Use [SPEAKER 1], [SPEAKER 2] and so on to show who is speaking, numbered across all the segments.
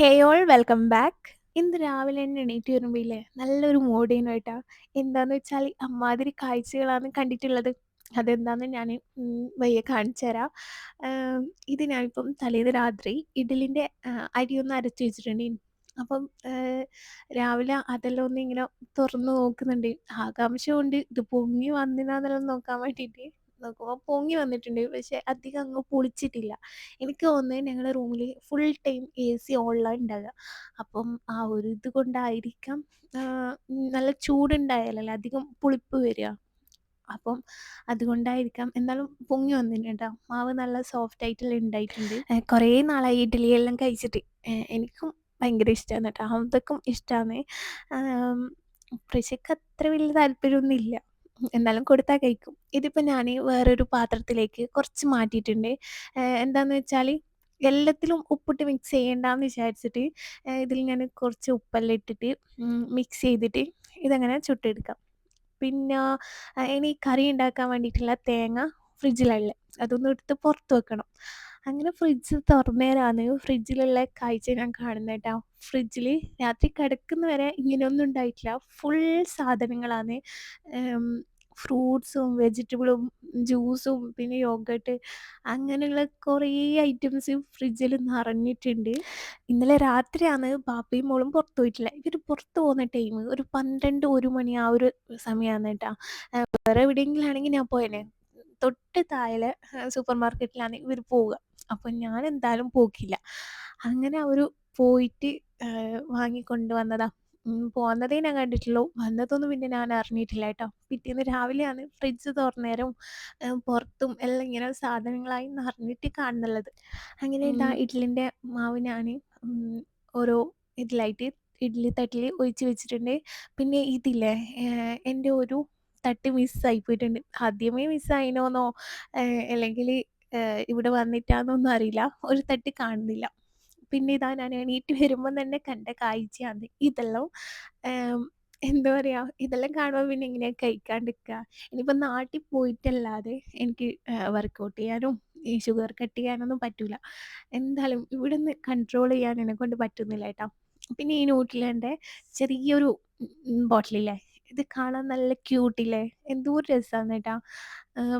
[SPEAKER 1] ഹേ all welcome back. ഇന്ന് രാവിലെ തന്നെ എണീറ്റ് വരുമ്പോയില്ലേ നല്ലൊരു മൂഡേനു കേട്ടാ. എന്താന്ന് വെച്ചാൽ അമ്മാതിരി കാഴ്ചകളാണ് കണ്ടിട്ടുള്ളത്. അതെന്താന്ന് ഞാൻ വയ്യെ കാണിച്ചു തരാം. ആം, ഇത് ഞാനിപ്പം തലേന്ന് രാത്രി ഇഡലിൻ്റെ അരിയൊന്ന് അരച്ച് വെച്ചിട്ടുണ്ടേനു. അപ്പം രാവിലെ അതെല്ലാം ഒന്ന് ഇങ്ങനെ തുറന്ന് നോക്കുന്നുണ്ട്. ആകാംക്ഷ കൊണ്ട് ഇത് പൊങ്ങി വന്നിനാന്നെല്ലാം നോക്കാൻ വേണ്ടിയിട്ട് നോക്കുമ്പോൾ പൊങ്ങി വന്നിട്ടുണ്ട്. പക്ഷെ അധികം അങ്ങ് പൊളിച്ചിട്ടില്ല. എനിക്ക് തോന്നുന്നത് ഞങ്ങളുടെ റൂമിൽ ഫുൾ ടൈം എ സി ഓണിലാണ് ഉണ്ടാകുക. അപ്പം ആ ഒരു ഇത് കൊണ്ടായിരിക്കാം നല്ല ചൂടുണ്ടായാലല്ലേ അധികം പുളിപ്പ് വരിക. അപ്പം അതുകൊണ്ടായിരിക്കാം. എന്നാലും പൊങ്ങി വന്നിട്ടുണ്ട് കേട്ടോ. മാവ് നല്ല സോഫ്റ്റ് ആയിട്ടുള്ള ഉണ്ടായിട്ടുണ്ട്. കുറേ നാളായി ഇഡ്ഡലിയെല്ലാം കഴിച്ചിട്ട്. എനിക്കും ഭയങ്കര ഇഷ്ടമാണ് കേട്ടോ. അമ്മക്കും ഇഷ്ടമാണ്. പക്ഷേക്ക് അത്ര വലിയ താല്പര്യമൊന്നുമില്ല. എന്നാലും കൊടുത്താൽ കഴിക്കും. ഇതിപ്പോൾ ഞാൻ വേറൊരു പാത്രത്തിലേക്ക് കുറച്ച് മാറ്റിയിട്ടുണ്ട്. എന്താണെന്ന് വെച്ചാൽ എല്ലാത്തിലും ഉപ്പിട്ട് മിക്സ് ചെയ്യണ്ടാന്ന് വിചാരിച്ചിട്ട് ഇതിൽ ഞാൻ കുറച്ച് ഉപ്പെല്ലാം ഇട്ടിട്ട് മിക്സ് ചെയ്തിട്ട് ഇതങ്ങനെ ചുട്ടെടുക്കാം. പിന്നെ ഇനി കറി ഉണ്ടാക്കാൻ വേണ്ടിയിട്ടുള്ള തേങ്ങ ഫ്രിഡ്ജിലുള്ള അതൊന്നും എടുത്ത് പുറത്ത് വെക്കണം. അങ്ങനെ ഫ്രിഡ്ജ് തുറന്നേരാണ് ഫ്രിഡ്ജിലുള്ള കാഴ്ച ഞാൻ കാണുന്നത് കേട്ടോ. ഫ്രിഡ്ജിൽ രാത്രി കിടക്കുന്നവരെ ഇങ്ങനെയൊന്നും ഉണ്ടായിട്ടില്ല. ഫുൾ സാധനങ്ങളാണ്. ഫ്രൂട്ട്സും വെജിറ്റബിളും ജ്യൂസും പിന്നെ യോഗട്ട് അങ്ങനെയുള്ള കുറേ ഐറ്റംസ് ഫ്രിഡ്ജിൽ നിറഞ്ഞിട്ടുണ്ട്. ഇന്നലെ രാത്രിയാണ് ബാപ്പയും മോളും പുറത്ത് പോയിട്ടില്ല. ഇവർ പുറത്ത് പോകുന്ന ടൈം ഒരു 12 1 മണി ആ ഒരു സമയമാണ് കേട്ടോ. വേറെ എവിടെയെങ്കിലാണെങ്കിൽ ഞാൻ പോയേനെ. തൊട്ട് താഴെ സൂപ്പർ മാർക്കറ്റിലാണ് ഇവർ പോവുക. അപ്പം ഞാൻ എന്തായാലും പോക്കില്ല. അങ്ങനെ അവർ പോയിട്ട് വാങ്ങിക്കൊണ്ട് വന്നതാ. പോന്നതേ ഞാൻ കണ്ടിട്ടുള്ളൂ. വന്നതൊന്നും പിന്നെ ഞാൻ അറിഞ്ഞിട്ടില്ല കേട്ടോ. പിറ്റേന്ന് രാവിലെയാണ് ഫ്രിഡ്ജ് തുറന്നേരം പുറത്തും എല്ലാം ഇങ്ങനെ സാധനങ്ങളായി നിറഞ്ഞിട്ട് കാണുന്നുള്ളത്. അങ്ങനെ ഇതാ ഇഡ്ഡലിൻ്റെ മാവ് ഞാൻ ഓരോ ഇതിലായിട്ട് ഇഡ്ഡലി തട്ടിൽ ഒഴിച്ച് വെച്ചിട്ടുണ്ട്. പിന്നെ ഇതില്ലേ എൻ്റെ ഒരു തട്ട് മിസ്സായി പോയിട്ടുണ്ട്. ആദ്യമേ മിസ്സായിനോന്നോ അല്ലെങ്കിൽ ഇവിടെ വന്നിട്ടാന്നൊന്നും അറിയില്ല. ഒരു തട്ട് കാണുന്നില്ല. പിന്നെ ഇതാ ഞാൻ എണീറ്റ് വരുമ്പം തന്നെ കണ്ട കാഴ്ചയാണ് ഇതെല്ലാം. എന്താ പറയുക, ഇതെല്ലാം കാണുമ്പോൾ പിന്നെ എങ്ങനെയാണ് കഴിക്കാണ്ടിരിക്കുക. ഇനിയിപ്പോൾ നാട്ടിൽ പോയിട്ടല്ലാതെ എനിക്ക് വർക്കൗട്ട് ചെയ്യാനും ഈ ഷുഗർ കട്ട് ചെയ്യാനൊന്നും പറ്റില്ല. എന്തായാലും ഇവിടെ നിന്ന് കൺട്രോൾ ചെയ്യാൻ എന്നെക്കൊണ്ട് പറ്റുന്നില്ല കേട്ടോ. പിന്നെ ഈ ന്യൂട്രിലൻ്റെ ചെറിയൊരു ബോട്ടിലില്ലേ, ഇത് കാണാൻ നല്ല ക്യൂട്ടില്ലേ, എന്തോ ഒരു രസമാണ് കേട്ടോ.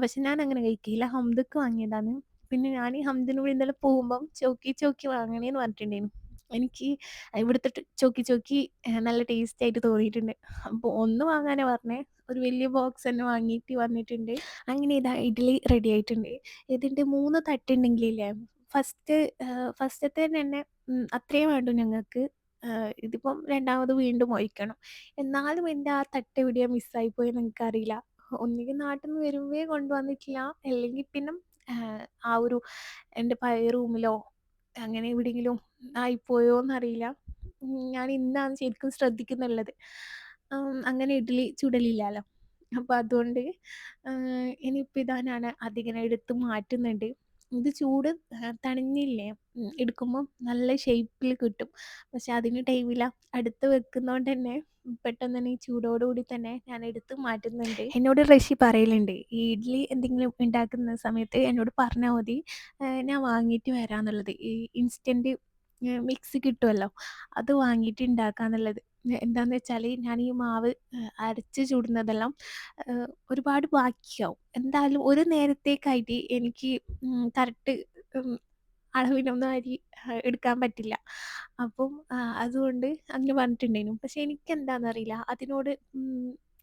[SPEAKER 1] പക്ഷെ ഞാൻ അങ്ങനെ കഴിക്കില്ല. ഹംദക്ക് വാങ്ങിയതാണ്. പിന്നെ ഞാൻ ഈ ഹംദിന് കൂടി ഇന്നലെ പോകുമ്പം ചോക്കി ചോക്കി വാങ്ങണേന്ന് പറഞ്ഞിട്ടുണ്ടായിരുന്നു. എനിക്ക് ഇവിടുത്തെ ചോക്കി ചോക്കി നല്ല ടേസ്റ്റ് ആയിട്ട് തോന്നിയിട്ടുണ്ട്. അപ്പോൾ ഒന്ന് വാങ്ങാനാണ് പറഞ്ഞത്. ഒരു വലിയ ബോക്സ് തന്നെ വാങ്ങിയിട്ട് വന്നിട്ടുണ്ട്. അങ്ങനെ ഇതാ ഇഡ്ഡലി റെഡി ആയിട്ടുണ്ട്. ഇതിൻ്റെ 3 തട്ടുണ്ടെങ്കിലില്ലേ ഫസ്റ്റത്തെ തന്നെ അത്രയും വേണ്ടു ഞങ്ങൾക്ക്. ഇതിപ്പം രണ്ടാമത് വീണ്ടും ഒഴിക്കണം. എന്നാലും എൻ്റെ ആ തട്ട് എവിടെയാണ് മിസ്സായിപ്പോയെന്ന് എനിക്കറിയില്ല. ഒന്നുകിൽ നാട്ടിൽ നിന്ന് വരുമ്പേ കൊണ്ടുവന്നിട്ടില്ല, അല്ലെങ്കിൽ പിന്നെ ആ ഒരു എൻ്റെ പഴയ റൂമിലോ അങ്ങനെ എവിടെയെങ്കിലും ആയിപ്പോയോ എന്നറിയില്ല. ഞാൻ ഇന്നാണ് ശരിക്കും ശ്രദ്ധിക്കുന്നുള്ളത്. അങ്ങനെ ഇഡ്ഡലി ചുടലില്ലല്ലോ. അപ്പോൾ അതുകൊണ്ട് ഇനിയിപ്പോൾ ഇതാ ഞാൻ അതിങ്ങനെ എടുത്ത് മാറ്റുന്നുണ്ട്. ഇത് ചൂട് തണിഞ്ഞില്ലേ, എടുക്കുമ്പം നല്ല ഷേപ്പിൽ കിട്ടും. പക്ഷെ അതിന് ടൈമില്ല. അടുത്ത് വെക്കുന്നതുകൊണ്ട് തന്നെ പെട്ടെന്ന് തന്നെ ഈ ചൂടോടുകൂടി തന്നെ ഞാൻ എടുത്ത് മാറ്റുന്നുണ്ട്. എന്നോട് റഷി പറയലുണ്ട്, ഈ ഇഡ്ഡലി എന്തെങ്കിലും ഉണ്ടാക്കുന്ന സമയത്ത് എന്നോട് പറഞ്ഞാൽ മതി, ഞാൻ വാങ്ങിയിട്ട് വരാമെന്നുള്ളത്. ഈ ഇൻസ്റ്റൻറ്റ് മിക്സ് കിട്ടുമല്ലോ, അത് വാങ്ങിയിട്ട് ഉണ്ടാക്കാന്നുള്ളത്. എന്താണെന്ന് വെച്ചാൽ ഞാൻ ഈ മാവ് അരച്ച് ചുടുന്നതെല്ലാം ഒരുപാട് ബാക്കിയാവും. എന്തായാലും ഒരു നേരത്തേക്കായിട്ട് എനിക്ക് കറക്റ്റ് അളവിനൊന്നും അരി എടുക്കാൻ പറ്റില്ല. അപ്പം അതുകൊണ്ട് അങ്ങനെ പറഞ്ഞിട്ടുണ്ടായിരുന്നു. പക്ഷെ എനിക്കെന്താണെന്നറിയില്ല, അതിനോട്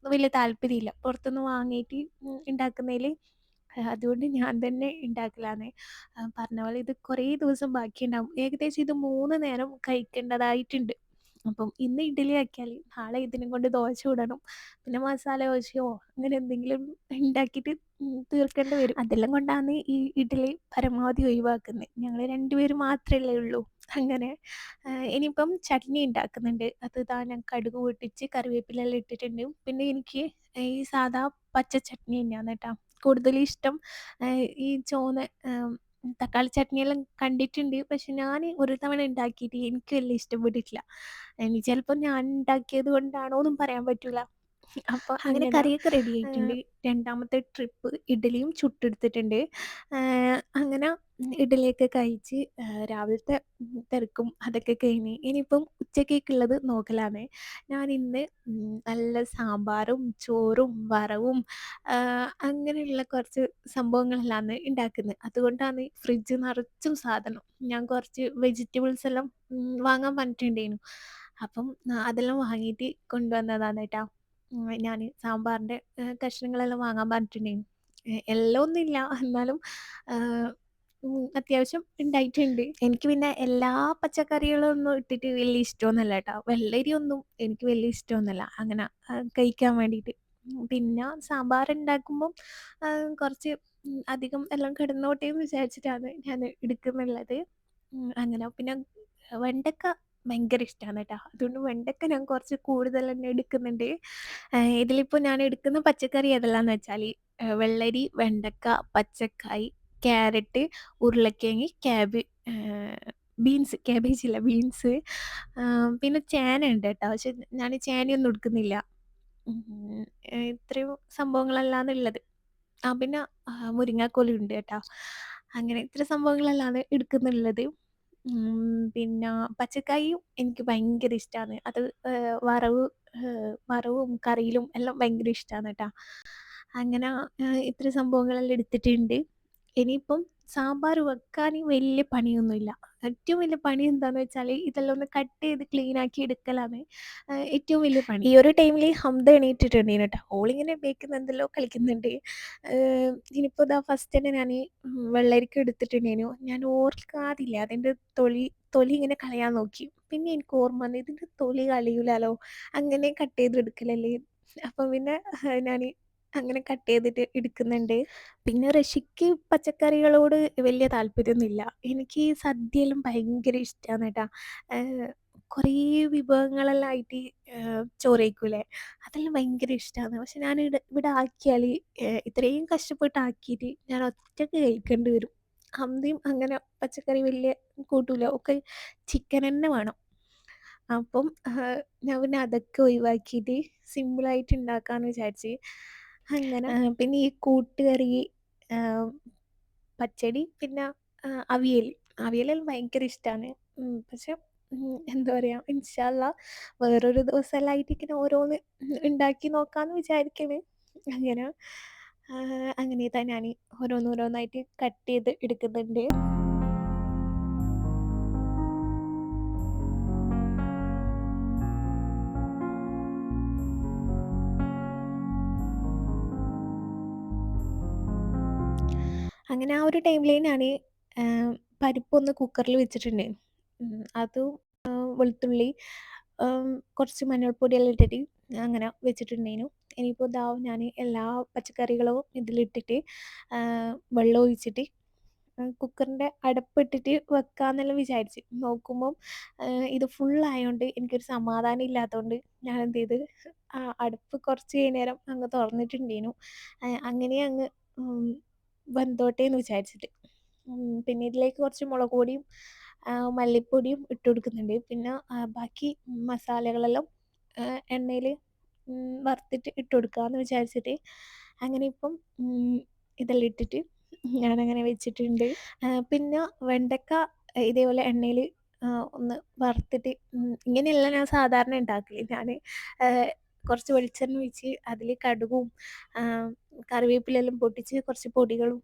[SPEAKER 1] വലിയ താല്പര്യമില്ല പുറത്തുനിന്ന് വാങ്ങിയിട്ട് ഉണ്ടാക്കുന്നതിൽ. അതുകൊണ്ട് ഞാൻ തന്നെ ഉണ്ടാക്കലാന്ന്. പറഞ്ഞ പോലെ ഇത് കുറേ ദിവസം ബാക്കിയുണ്ടാവും. ഏകദേശം ഇത് 3 നേരം കഴിക്കേണ്ടതായിട്ടുണ്ട്. അപ്പം ഇന്ന് ഇഡ്ഡലി ആക്കിയാൽ നാളെ ഇതിനും കൊണ്ട് ദോശ ചുടണം. പിന്നെ മസാല ദോശയോ അങ്ങനെ എന്തെങ്കിലും ഉണ്ടാക്കിയിട്ട് തീർക്കേണ്ടി വരും. അതെല്ലാം കൊണ്ടാണ് ഈ ഇഡ്ഡലി പരമാവധി ഒഴിവാക്കുന്നത്. ഞങ്ങൾ 2 പേര് മാത്രമല്ലേ ഉള്ളൂ. അങ്ങനെ ഇനിയിപ്പം ചട്നി ഉണ്ടാക്കുന്നുണ്ട്. അത് ദാ ഞാൻ കടുക് പൊട്ടിച്ച് കറിവേപ്പിലെല്ലാം ഇട്ടിട്ടുണ്ട്. പിന്നെ എനിക്ക് ഈ സാദാ പച്ച ചട്നി തന്നെയാണ് കേട്ടോ കൂടുതലും ഇഷ്ടം. ഈ ചുവന്ന തക്കാളി ചട്നിയെല്ലാം കണ്ടിട്ടുണ്ട്. പക്ഷെ ഞാൻ ഒരു തവണ ഉണ്ടാക്കിയിട്ട് എനിക്ക് വലിയ ഇഷ്ടപ്പെട്ടിട്ടില്ല. ഇനി ചിലപ്പോൾ ഞാൻ ഉണ്ടാക്കിയത് കൊണ്ടാണോന്നും പറയാൻ പറ്റില്ല. അപ്പോൾ അങ്ങനെ കറിയൊക്കെ റെഡി ആയിട്ടുണ്ട്. രണ്ടാമത്തെ ട്രിപ്പ് ഇഡ്ഡലിയും ചുട്ടെടുത്തിട്ടുണ്ട്. അങ്ങനെ ഇഡലിയൊക്കെ കഴിച്ച് രാവിലത്തെ തിരക്കും അതൊക്കെ കഴിഞ്ഞ് ഇനിയിപ്പം ഉച്ചക്കേക്കുള്ളത് നോക്കലാണേ. ഞാനിന്ന് നല്ല സാമ്പാറും, ചോറും, വറവും അങ്ങനെയുള്ള കുറച്ച് സംഭവങ്ങളെല്ലാന്ന് ഇണ്ടാക്കുന്നെ. അതുകൊണ്ടാണ് ഫ്രിഡ്ജ് നിറച്ചും സാധനം. ഞാൻ കുറച്ച് വെജിറ്റബിൾസ് എല്ലാം വാങ്ങാൻ പറഞ്ഞിട്ടുണ്ടേനു. അപ്പം അതെല്ലാം വാങ്ങീട്ട് കൊണ്ടുവന്നതാണ് ട്ടാ. ഞാന് സാമ്പാറിന്റെ കഷ്ണങ്ങളെല്ലാം വാങ്ങാൻ പറഞ്ഞിട്ടുണ്ടേനു. എല്ലാം ഒന്നുമില്ല എന്നാലും ആഹ് അത്യാവശ്യം ഉണ്ടായിട്ടുണ്ട്. എനിക്ക് പിന്നെ എല്ലാ പച്ചക്കറികളൊന്നും ഇട്ടിട്ട് വലിയ ഇഷ്ടമൊന്നുമല്ല ട്ടോ. വെള്ളരിയൊന്നും എനിക്ക് വലിയ ഇഷ്ടമൊന്നുമല്ല അങ്ങനെ കഴിക്കാൻ വേണ്ടിയിട്ട്. പിന്നെ സാമ്പാർ ഉണ്ടാക്കുമ്പം കുറച്ച് അധികം എല്ലാം കിടന്നോട്ടെ എന്ന് വിചാരിച്ചിട്ടാണ് ഞാൻ എടുക്കുന്നുള്ളത്. അങ്ങനെ പിന്നെ വെണ്ടക്ക ഭയങ്കര ഇഷ്ടമാണ് ട്ടോ. അതുകൊണ്ട് വെണ്ടക്ക ഞാൻ കുറച്ച് കൂടുതൽ തന്നെ എടുക്കുന്നുണ്ട്. ഇതിലിപ്പോൾ ഞാൻ എടുക്കുന്ന പച്ചക്കറി ഏതെല്ലാന്ന് വെച്ചാല് വെള്ളരി, വെണ്ടക്ക, പച്ചക്കായ്, ക്യാരറ്റ്, ഉരുളക്കിഴങ്ങ്, ബീൻസ്, ക്യാബേജ് ഇല്ല ബീൻസ്, പിന്നെ ചേന ഉണ്ട് ട്ടോ. പക്ഷെ ഞാൻ ചേനയൊന്നും എടുക്കുന്നില്ല. ഉം, ഇത്രയും സംഭവങ്ങളെല്ലാമാണ് ഉള്ളത്. പിന്നെ മുരിങ്ങാക്കോലും ഉണ്ട് കേട്ടോ. അങ്ങനെ ഇത്ര സംഭവങ്ങളെല്ലാമാണ് എടുക്കുന്നുള്ളത്. പിന്നെ പച്ചക്കായും എനിക്ക് ഭയങ്കര ഇഷ്ടമാണ്. അത് വറവ് വറവും കറിയിലും എല്ലാം ഭയങ്കര ഇഷ്ടമാണ് കേട്ടോ. അങ്ങനെ ഇത്ര സംഭവങ്ങളെല്ലാം എടുത്തിട്ടുണ്ട്. ഇനിയിപ്പം സാമ്പാർ വെക്കാൻ വലിയ പണിയൊന്നുമില്ല. ഏറ്റവും വലിയ പണി എന്താന്ന് വെച്ചാൽ ഇതെല്ലാം ഒന്ന് കട്ട് ചെയ്ത് ക്ലീൻ ആക്കി എടുക്കലാണ് ഏറ്റവും വലിയ പണി. ഈ ഒരു ടൈമിൽ ഹംദ എണീറ്റിട്ടുണ്ടേനു കേട്ടോ. ഓളിങ്ങനെ ബേക്കിന്ന് എന്തെല്ലോ കളിക്കുന്നുണ്ട്. ഇനിയിപ്പോൾ ഇതാ ഫസ്റ്റ് തന്നെ ഞാൻ വെള്ളരിക്ക എടുത്തിട്ടുണ്ടേനു. ഞാൻ ഓർക്കാതില്ല അതിൻ്റെ തൊലി തൊലി ഇങ്ങനെ കളയാൻ നോക്കി. പിന്നെ എനിക്ക് ഓർമ്മ വന്നു ഇതിൻ്റെ തൊലി കളയൂലാലോ, അങ്ങനെ കട്ട് ചെയ്ത് എടുക്കലല്ലേ. അപ്പം പിന്നെ ഞാൻ അങ്ങനെ കട്ട് ചെയ്തിട്ട് എടുക്കുന്നുണ്ട്. പിന്നെ റഷിക്ക് പച്ചക്കറികളോട് വലിയ താല്പര്യമൊന്നുമില്ല. എനിക്ക് ഈ സദ്യയെല്ലാം ഭയങ്കര ഇഷ്ടമാണ് കേട്ടോ. കുറേ വിഭവങ്ങളെല്ലാം ആയിട്ട് ചോറ് കഴിക്കൂലേ, അതെല്ലാം ഭയങ്കര ഇഷ്ടമാണ്. പക്ഷെ ഞാൻ ഇവിടെ ആക്കിയാൽ ഇത്രയും കഷ്ടപ്പെട്ട് ആക്കിയിട്ട് ഞാൻ ഒറ്റയ്ക്ക് കഴിക്കേണ്ടി വരും. ഹംദയും അങ്ങനെ പച്ചക്കറി വലിയ കൂട്ടൂല, ഒക്കെ ചിക്കൻ തന്നെ വേണം. അപ്പം ഞാൻ പിന്നെ അതൊക്കെ ഒഴിവാക്കിയിട്ട് സിമ്പിളായിട്ട് ഉണ്ടാക്കാമെന്ന് വിചാരിച്ച് അങ്ങനെ പിന്നെ ഈ കൂട്ടുകറി, പച്ചടി, പിന്നെ അവിയൽ. അവിയലെല്ലാം ഭയങ്കര ഇഷ്ടമാണ്. പക്ഷെ എന്താ പറയുക, ഇൻഷാ അള്ളാ വേറൊരു ദിവസമെല്ലാം ആയിട്ട് ഇങ്ങനെ ഓരോന്ന് ഉണ്ടാക്കി നോക്കാമെന്ന് വിചാരിക്കണ്. അങ്ങനെ അങ്ങനെ ഇതാ ഞാൻ ഓരോന്നോരോന്നായിട്ട് കട്ട് ചെയ്ത് എടുക്കുന്നുണ്ട്. അങ്ങനെ ആ ഒരു ടൈമിൽ ഞാൻ പരിപ്പൊന്ന് കുക്കറിൽ വെച്ചിട്ടുണ്ട്. അതും വെളുത്തുള്ളി, കുറച്ച് മഞ്ഞൾപ്പൊടിയെല്ലാം ഇട്ടിട്ട് അങ്ങനെ വെച്ചിട്ടുണ്ടേനു. ഇനിയിപ്പോൾ ഇതാ ഞാൻ എല്ലാ പച്ചക്കറികളും ഇതിലിട്ടിട്ട് വെള്ളം ഒഴിച്ചിട്ട് കുക്കറിൻ്റെ അടപ്പിട്ടിട്ട് വെക്കാമെന്നെല്ലാം വിചാരിച്ച് നോക്കുമ്പം ഇത് ഫുള്ളായതുകൊണ്ട് എനിക്കൊരു സമാധാനം ഇല്ലാത്തതുകൊണ്ട് ഞാൻ എന്ത് ചെയ്ത് അടുപ്പ് കുറച്ച് നേരം അങ്ങ് തുറന്നിട്ടുണ്ടേനു. അങ്ങനെ അങ്ങ് വെന്തോട്ടെ എന്ന് വിചാരിച്ചിട്ട്. പിന്നെ ഇതിലേക്ക് കുറച്ച് മുളക് പൊടിയും മല്ലിപ്പൊടിയും ഇട്ട് കൊടുക്കുന്നുണ്ട്. പിന്നെ ബാക്കി മസാലകളെല്ലാം എണ്ണയിൽ വറുത്തിട്ട് ഇട്ട് കൊടുക്കാമെന്ന് വിചാരിച്ചിട്ട് അങ്ങനെ ഇപ്പം ഇതെല്ലാം ഇട്ടിട്ട് ഞാനങ്ങനെ വെച്ചിട്ടുണ്ട്. പിന്നെ വെണ്ടക്ക ഇതേപോലെ എണ്ണയിൽ ഒന്ന് വറുത്തിട്ട് ഇങ്ങനെയല്ല ഞാൻ സാധാരണ ഉണ്ടാക്കല്. ഞാൻ കുറച്ച് വെളിച്ചെണ്ണ ഒഴിച്ച് അതിൽ കടുകും കറിവേപ്പിലെല്ലാം പൊട്ടിച്ച് കുറച്ച് പൊടികളും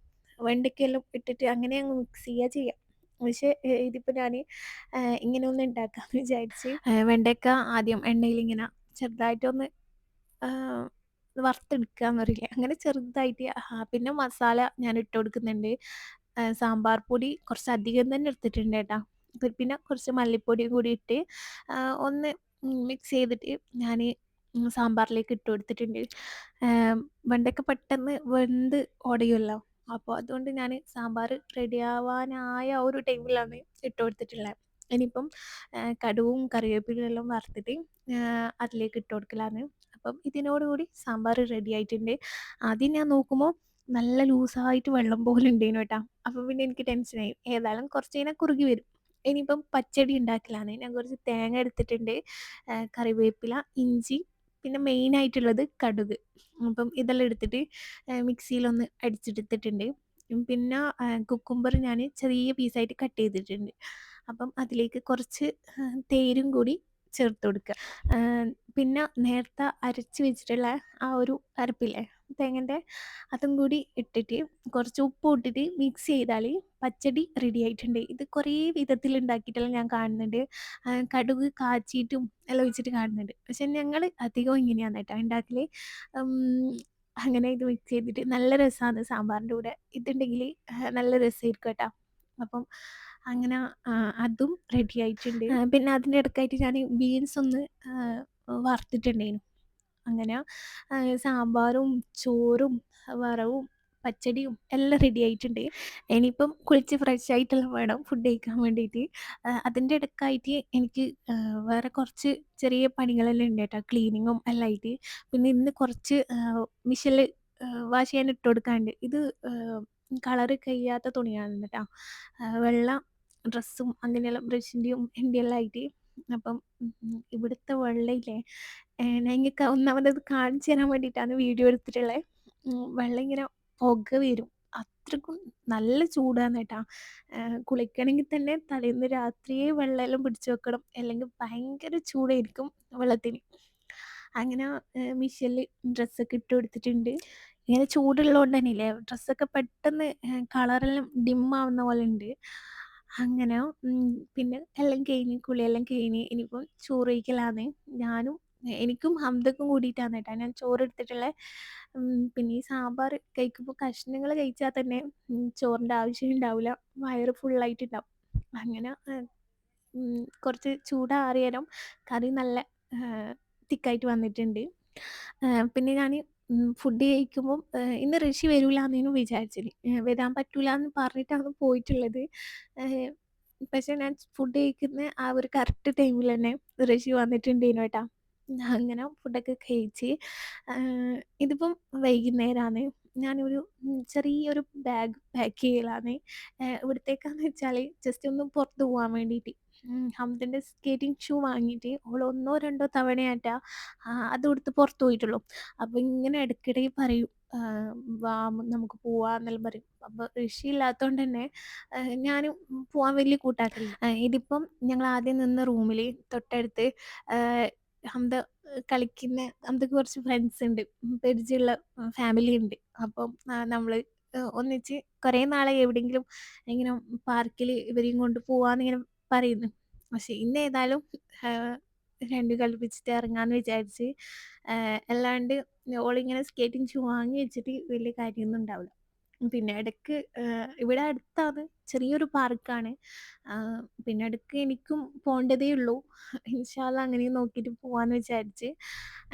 [SPEAKER 1] വെണ്ടയ്ക്കയെല്ലാം ഇട്ടിട്ട് അങ്ങനെ അങ്ങ് മിക്സ് ചെയ്യുക. പക്ഷേ ഇതിപ്പോൾ ഞാൻ ഇങ്ങനെ ഒന്ന് ഉണ്ടാക്കാമെന്ന് വിചാരിച്ച് വെണ്ടയ്ക്ക ആദ്യം എണ്ണയിലിങ്ങനെ ചെറുതായിട്ടൊന്ന് വറുത്തെടുക്കാന്ന് പറയില്ലേ, അങ്ങനെ ചെറുതായിട്ട്. പിന്നെ മസാല ഞാൻ ഇട്ട് കൊടുക്കുന്നുണ്ട്. സാമ്പാർ പൊടി കുറച്ച് അധികം തന്നെ എടുത്തിട്ടുണ്ട് കേട്ടോ. പിന്നെ കുറച്ച് മല്ലിപ്പൊടിയും കൂടി ഇട്ട് ഒന്ന് മിക്സ് ചെയ്തിട്ട് ഞാൻ സാമ്പാറിലേക്ക് ഇട്ട് കൊടുത്തിട്ടുണ്ട്. വെണ്ടയ്ക്ക പെട്ടെന്ന് വെന്ത് ഉടയുമല്ലോ, അപ്പോൾ അതുകൊണ്ട് ഞാൻ സാമ്പാർ റെഡിയാവാനായ ഒരു ടൈമിലാണ് ഇട്ട് കൊടുത്തിട്ടുള്ളത്. ഇനിയിപ്പം കടുവും കറിവേപ്പിലയും എല്ലാം വറുത്തിട്ട് അതിലേക്ക് ഇട്ട് കൊടുക്കലാണ്. അപ്പം ഇതിനോടുകൂടി സാമ്പാർ റെഡി ആയിട്ടുണ്ട്. ആദ്യം ഞാൻ നോക്കുമ്പോൾ നല്ല ലൂസായിട്ട് വെള്ളം പോലെ ഉണ്ടേനു കേട്ടോ. അപ്പം പിന്നെ എനിക്ക് ടെൻഷനായി. ഏതായാലും കുറച്ച് കഴിഞ്ഞാൽ കുറുകി വരും. ഇനിയിപ്പം പച്ചടി ഉണ്ടാക്കലാണ്. ഞാൻ കുറച്ച് തേങ്ങ എടുത്തിട്ടുണ്ട്, കറിവേപ്പില, ഇഞ്ചി, പിന്നെ മെയിനായിട്ടുള്ളത് കടുക്. അപ്പം ഇതെല്ലാം എടുത്തിട്ട് മിക്സിയിലൊന്ന് അടിച്ചെടുത്തിട്ടുണ്ട്. പിന്നെ കുക്കുംബർ ഞാൻ ചെറിയ പീസായിട്ട് കട്ട് ചെയ്തിട്ടുണ്ട്. അപ്പം അതിലേക്ക് കുറച്ച് തേരും കൂടി ചേർത്ത് കൊടുക്കുക. പിന്നെ നേരത്തെ അരച്ച് വെച്ചിട്ടുള്ള ആ ഒരു അരപ്പില്ലേ തേങ്ങൻ്റെ, അതും കൂടി ഇട്ടിട്ട് കുറച്ച് ഉപ്പും ഇട്ടിട്ട് മിക്സ് ചെയ്താൽ പച്ചടി റെഡി ആയിട്ടുണ്ട്. ഇത് കുറേ വിധത്തിൽ ഉണ്ടാക്കിയിട്ടെല്ലാം ഞാൻ കാണുന്നുണ്ട്. കടുക് കാച്ചിയിട്ടും എല്ലാം ഒഴിച്ചിട്ട് കാണുന്നുണ്ട്. പക്ഷെ ഞങ്ങൾ അധികം ഇങ്ങനെയാണ് കേട്ടോ ഉണ്ടാക്കൽ. അങ്ങനെ ഇത് മിക്സ് ചെയ്തിട്ട് നല്ല രസമാണ് സാമ്പാറിൻ്റെ കൂടെ. ഇതുണ്ടെങ്കിൽ നല്ല രസമായിരിക്കും കേട്ടോ. അപ്പം അങ്ങനെ അതും റെഡി ആയിട്ടുണ്ട്. പിന്നെ അതിൻ്റെ ഇടയ്ക്കായിട്ട് ഞാൻ ബീൻസ് ഒന്ന് വറുത്തിട്ടുണ്ടായിരുന്നു. അങ്ങനെ സാമ്പാറും ചോറും വറവും പച്ചടിയും എല്ലാം റെഡി ആയിട്ടുണ്ട്. ഇനിയിപ്പം കുളിച്ച് ഫ്രഷ് ആയിട്ടെല്ലാം വേണം ഫുഡ് കഴിക്കാൻ വേണ്ടിയിട്ട്. അതിൻ്റെ ഇടയ്ക്കായിട്ട് എനിക്ക് വേറെ കുറച്ച് ചെറിയ പണികളെല്ലാം ഉണ്ട് കേട്ടോ, ക്ലീനിങ്ങും എല്ലാം ആയിട്ട്. പിന്നെ ഇന്ന് കുറച്ച് മിഷനിൽ വാഷ് ചെയ്യാൻ ഇട്ട് കൊടുക്കാനുണ്ട്. ഇത് കളറ് കഴിയാത്ത തുണിയാണ് കേട്ടോ, വെള്ള ഡ്രസ്സും അങ്ങനെയെല്ലാം ബ്രഷിൻ്റെയും എൻ്റെയെല്ലാം ആയിട്ട്. അപ്പം ഇവിടുത്തെ വെള്ളമില്ലേ, ഞാൻ ഇങ്ങൾക്ക് ഒന്നാമതത് കാണിച്ചു തരാൻ വേണ്ടിയിട്ടാണ് വീഡിയോ എടുത്തിട്ടുള്ളത്. വെള്ളം ഇങ്ങനെ പുക വരും, അത്രക്കും നല്ല ചൂടാണ് കേട്ടോ. കുളിക്കണമെങ്കിൽ തന്നെ തലേന്ന് രാത്രിയേ വെള്ളമെല്ലാം പിടിച്ച് വെക്കണം, അല്ലെങ്കിൽ ഭയങ്കര ചൂടായിരിക്കും വെള്ളത്തിന്. അങ്ങനെ മിഷ്യനിൽ ഡ്രസ്സൊക്കെ ഇട്ട് കൊടുത്തിട്ടുണ്ട്. ഇങ്ങനെ ചൂടുള്ളതുകൊണ്ട് തന്നെ ഇല്ലേ ഡ്രസ്സൊക്കെ പെട്ടെന്ന് കളറെല്ലാം ഡിമ്മാവുന്ന പോലെ ഉണ്ട്. അങ്ങനെ പിന്നെ എല്ലാം കഴിഞ്ഞ് കുളിയെല്ലാം കഴിഞ്ഞ് ഇനിയിപ്പോൾ ചോറ് കഴിക്കലാണ്. ഞാനും എനിക്കും ഹംദക്കും കൂടിയിട്ടാണ് കേട്ടോ ഞാൻ ചോറ് എടുത്തിട്ടുള്ളത്. പിന്നെ ഈ സാമ്പാർ കഴിക്കുമ്പോൾ കഷ്ണങ്ങൾ കഴിച്ചാൽ തന്നെ ചോറിൻ്റെ ആവശ്യം ഉണ്ടാവില്ല, വയറ് ഫുള്ളായിട്ടുണ്ടാവും. അങ്ങനെ കുറച്ച് ചൂടാറിയേരം കറി നല്ല തിക്കായിട്ട് വന്നിട്ടുണ്ട്. പിന്നെ ഞാൻ ഫുഡ് കഴിക്കുമ്പം ഇന്ന് ഋഷി വരൂലാന്നേനു വിചാരിച്ചത്. വരാൻ പറ്റൂലാന്ന് പറഞ്ഞിട്ടാണ് പോയിട്ടുള്ളത്. പക്ഷെ ഞാൻ ഫുഡ് കഴിക്കുന്ന ആ ഒരു കറക്റ്റ് ടൈമിൽ തന്നെ ഋഷി വന്നിട്ടുണ്ടേനു കേട്ടോ. അങ്ങനെ ഫുഡൊക്കെ കഴിച്ച് ഇതിപ്പം വൈകുന്നേരമാണ്. ഞാനൊരു ചെറിയൊരു ബാഗ് പാക്ക് ചെയ്യലാണ്. ഇവിടത്തേക്കാന്ന് വെച്ചാൽ ജസ്റ്റ് ഒന്ന് പുറത്ത് പോകാൻ വേണ്ടിയിട്ട്. ഹംദൻ്റെ സ്കേറ്റിംഗ് ഷൂ വാങ്ങിയിട്ട് ഓൾ 1 2 തവണയായിട്ടാ അതെടുത്ത് പുറത്ത് പോയിട്ടുള്ളൂ. അപ്പോൾ ഇങ്ങനെ ഇടയ്ക്കിടെ പറയും വാ നമുക്ക് പോവാന്നെല്ലാം പറയും. അപ്പോൾ ഋഷി ഇല്ലാത്തതുകൊണ്ട് തന്നെ ഞാനും പോവാൻ വലിയ കൂട്ടാക്കലില്ല. ഇതിപ്പം ഞങ്ങൾ ആദ്യം നിന്ന റൂമിൽ തൊട്ടടുത്ത് ഹംദ കളിക്കുന്ന ഹംദക്ക് കുറച്ച് ഫ്രണ്ട്സ് ഉണ്ട്, പരിചയമുള്ള ഫാമിലി ഉണ്ട്. അപ്പം നമ്മൾ ഒന്നിച്ച് കുറേ നാളായി എവിടെയെങ്കിലും ഇങ്ങനെ പാർക്കിൽ ഇവരെയും കൊണ്ട് പോവാന്നിങ്ങനെ പറയുന്നു. പക്ഷെ ഇന്ന് ഏതായാലും രണ്ടും കൽപ്പിച്ചിട്ട് ഇറങ്ങാമെന്ന് വിചാരിച്ച്. അല്ലാണ്ട് ഓളിങ്ങനെ സ്കേറ്റിംഗ് ഷൂ വാങ്ങി വെച്ചിട്ട് വലിയ കാര്യമൊന്നും ഉണ്ടാവില്ല. പിന്നെ ഇടയ്ക്ക് ഇവിടെ അടുത്താണ്, ചെറിയൊരു പാർക്കാണ്. പിന്നെ ഇടയ്ക്ക് എനിക്കും പോകേണ്ടതേ ഉള്ളൂ. ഇൻഷാ അള്ളാ അങ്ങനെയും നോക്കിയിട്ട് പോവാന്ന് വിചാരിച്ച്.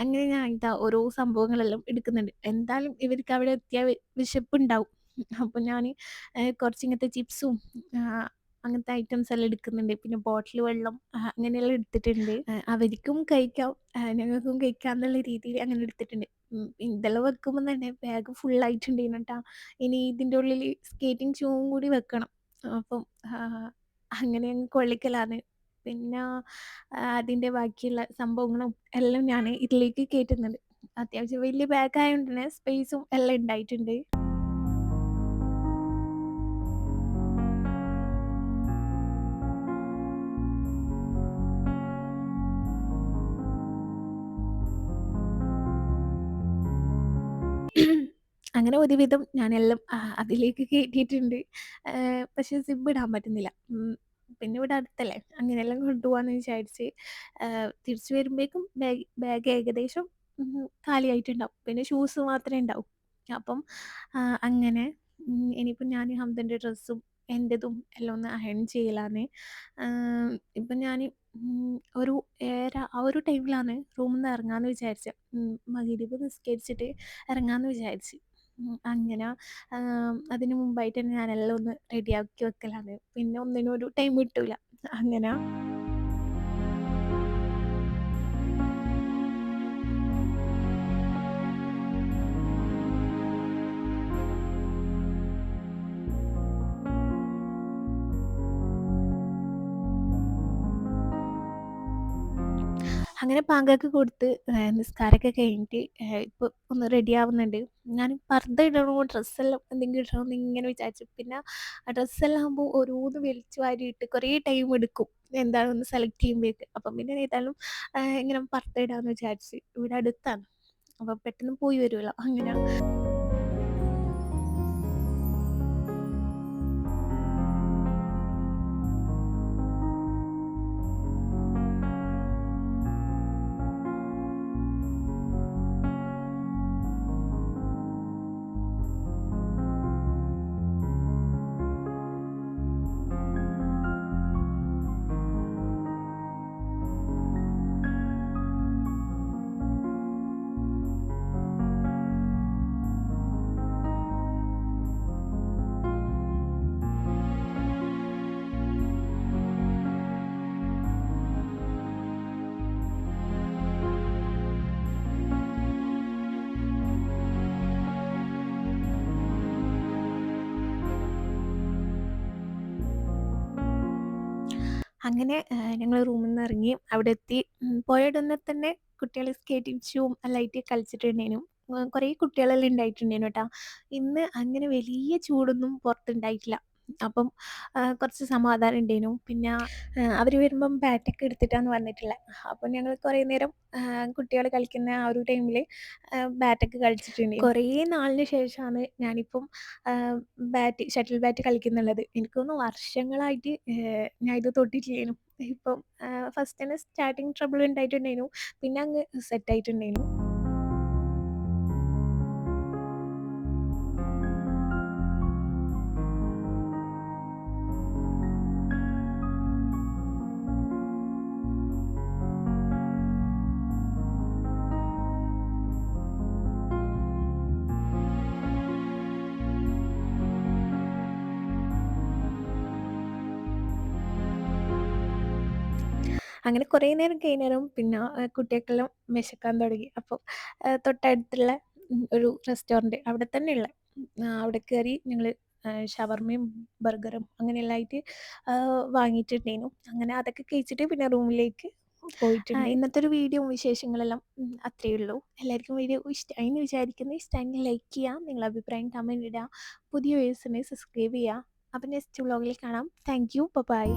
[SPEAKER 1] അങ്ങനെ ഞാൻ ഇതാ ഓരോ സംഭവങ്ങളെല്ലാം എടുക്കുന്നുണ്ട്. എന്തായാലും ഇവർക്ക് അവിടെ എത്തിയാൽ വിശപ്പുണ്ടാവും. അപ്പം ഞാൻ കുറച്ച് ഇങ്ങനത്തെ ചിപ്സും അങ്ങനത്തെ ഐറ്റംസ് എല്ലാം എടുക്കുന്നുണ്ട്. പിന്നെ ബോട്ടിൽ വെള്ളം അങ്ങനെയെല്ലാം എടുത്തിട്ടുണ്ട്. അവർക്കും കഴിക്കാം ഞങ്ങൾക്കും കഴിക്കാം എന്നുള്ള രീതിയിൽ അങ്ങനെ എടുത്തിട്ടുണ്ട്. ഇതെല്ലാം വെക്കുമ്പോൾ തന്നെ ബാഗ് ഫുള്ളായിട്ടുണ്ടായിരുന്നു കേട്ടോ. ഇനി ഇതിൻ്റെ ഉള്ളിൽ സ്കേറ്റിംഗ് ഷൂവും കൂടി വെക്കണം. അപ്പം അങ്ങനെ അങ്ങ് കൊള്ളിക്കലാണ്. പിന്നെ അതിൻ്റെ ബാക്കിയുള്ള സംഭവങ്ങളും എല്ലാം ഞാൻ ഇതിലേക്ക് കയറ്റുന്നുണ്ട്. അത്യാവശ്യം വലിയ ബാഗ് ആയതുകൊണ്ട് തന്നെ സ്പേസും എല്ലാം ഉണ്ടായിട്ടുണ്ട്. അങ്ങനെ ഒരുവിധം ഞാനെല്ലാം അതിലേക്ക് കയറ്റിയിട്ടുണ്ട്. പക്ഷെ സിബ് ഇടാൻ പറ്റുന്നില്ല. പിന്നെ ഇവിടെ അടുത്തല്ലേ, അങ്ങനെയെല്ലാം കൊണ്ടുപോകാമെന്ന് വിചാരിച്ച്. തിരിച്ച് വരുമ്പോഴേക്കും ബാഗ് ഏകദേശം കാലിയായിട്ടുണ്ടാവും. പിന്നെ ഷൂസ് മാത്രമേ ഉണ്ടാവൂ. അപ്പം അങ്ങനെ ഇനിയിപ്പം ഞാൻ ഹംദൻ്റെ ഡ്രസ്സും എൻ്റെതും എല്ലാം ഒന്ന് അയൺ ചെയ്യലാണ്. ഇപ്പം ഞാൻ ഒരു 7:30 ആ ഒരു ടൈമിലാണ് റൂമിൽ നിന്ന് ഇറങ്ങാമെന്ന് വിചാരിച്ചത്. മഗ്‌രിബ് നിസ്കരിച്ചിട്ട് ഇറങ്ങാമെന്ന് വിചാരിച്ച്. അങ്ങനെ അതിന് മുമ്പായിട്ട് തന്നെ ഞാനെല്ലാം ഒന്ന് റെഡിയാക്കി വെക്കലാണ്. പിന്നെ ഒന്നിനും ഒരു ടൈം കിട്ടൂല. അങ്ങനെ അങ്ങനെ ബാങ്കൊക്കെ കൊടുത്ത് നിസ്കാരമൊക്കെ കഴിഞ്ഞിട്ട് ഇപ്പോൾ ഒന്ന് റെഡി ആവുന്നുണ്ട്. ഞാൻ പർദ്ദ ഇടണോ ഡ്രസ്സെല്ലാം എന്തെങ്കിലും ഇടണോ എന്നിങ്ങനെ വിചാരിച്ചു. പിന്നെ ആ ഡ്രസ്സെല്ലാം ആകുമ്പോൾ ഓരോന്ന് വലിച്ചു വാരിയിട്ട് കുറേ ടൈം എടുക്കും എന്താണെന്ന് സെലക്ട് ചെയ്യുമ്പോഴേക്ക്. അപ്പം പിന്നെ ഏതായാലും ഇങ്ങനെ പർദ്ദ ഇടാമെന്ന് വിചാരിച്ച്. ഇവിടെ അടുത്താണ്, അപ്പോൾ പെട്ടെന്ന് പോയി വരുമല്ലോ അങ്ങനെ. അങ്ങനെ ഞങ്ങൾ റൂമിൽ നിന്ന് ഇറങ്ങി അവിടെ എത്തി. പോയ ഉടനെ തന്നെ കുട്ടികൾ സ്കേറ്റിംഗ് ഷൂവും എല്ലായിട്ട് കളിച്ചിട്ടുണ്ടേനു. കുറേ കുട്ടികളെല്ലാം ഉണ്ടായിട്ടുണ്ടേനു കേട്ടോ. ഇന്ന് അങ്ങനെ വലിയ ചൂടൊന്നും പുറത്തുണ്ടായിട്ടില്ല. അപ്പം കുറച്ച് സമാധാനം ഉണ്ടേനു. പിന്നെ അവർ വരുമ്പം ബാറ്റൊക്കെ എടുത്തിട്ടാണ് വന്നിട്ടുള്ളത്. അപ്പം ഞങ്ങൾ കുറേ നേരം കുട്ടികൾ കളിക്കുന്ന ആ ഒരു ടൈമിൽ ബാറ്റൊക്കെ കളിച്ചിട്ടുണ്ടേനു. കുറേ നാളിന് ശേഷമാണ് ഞാനിപ്പം ഷട്ടിൽ ബാറ്റ് കളിക്കുന്നുള്ളത്. എനിക്ക് തോന്നുന്നു വർഷങ്ങളായിട്ട് ഞാൻ ഇത് തൊട്ടിട്ടില്ലേനു. ഇപ്പം ഫസ്റ്റ് തന്നെ സ്റ്റാർട്ടിങ് ട്രബിൾ ഉണ്ടായിട്ടുണ്ടായിരുന്നു. പിന്നെ അങ്ങ് സെറ്റ് ആയിട്ടുണ്ടായിരുന്നു. അങ്ങനെ കുറേ നേരം കഴിഞ്ഞേരം പിന്നെ കുട്ടികൾക്കെല്ലാം വിശക്കാൻ തുടങ്ങി. അപ്പോൾ തൊട്ടടുത്തുള്ള ഒരു റെസ്റ്റോറൻറ്റ് അവിടെ തന്നെയുള്ള അവിടെ കയറി ഞങ്ങൾ ഷവർമയും ബർഗറും അങ്ങനെയെല്ലാം ആയിട്ട് വാങ്ങിയിട്ടുണ്ടായിരുന്നു. അങ്ങനെ അതൊക്കെ കഴിച്ചിട്ട് പിന്നെ റൂമിലേക്ക് പോയിട്ടുണ്ട്. ഇന്നത്തെ ഒരു വീഡിയോ വിശേഷങ്ങളെല്ലാം അത്രയേ ഉള്ളൂ. എല്ലാവർക്കും വീഡിയോ ഇഷ്ടമായി എന്ന് വിചാരിക്കുന്നു. ഇഷ്ടമായെങ്കിൽ ലൈക്ക് ചെയ്യുക, നിങ്ങളുടെ അഭിപ്രായം കമൻറ്റ് ഇടുക, പുതിയ വ്യൂവേഴ്സിനെ സബ്സ്ക്രൈബ് ചെയ്യുക. അപ്പോൾ നെക്സ്റ്റ് വ്ളോഗിൽ കാണാം. Thank you, by.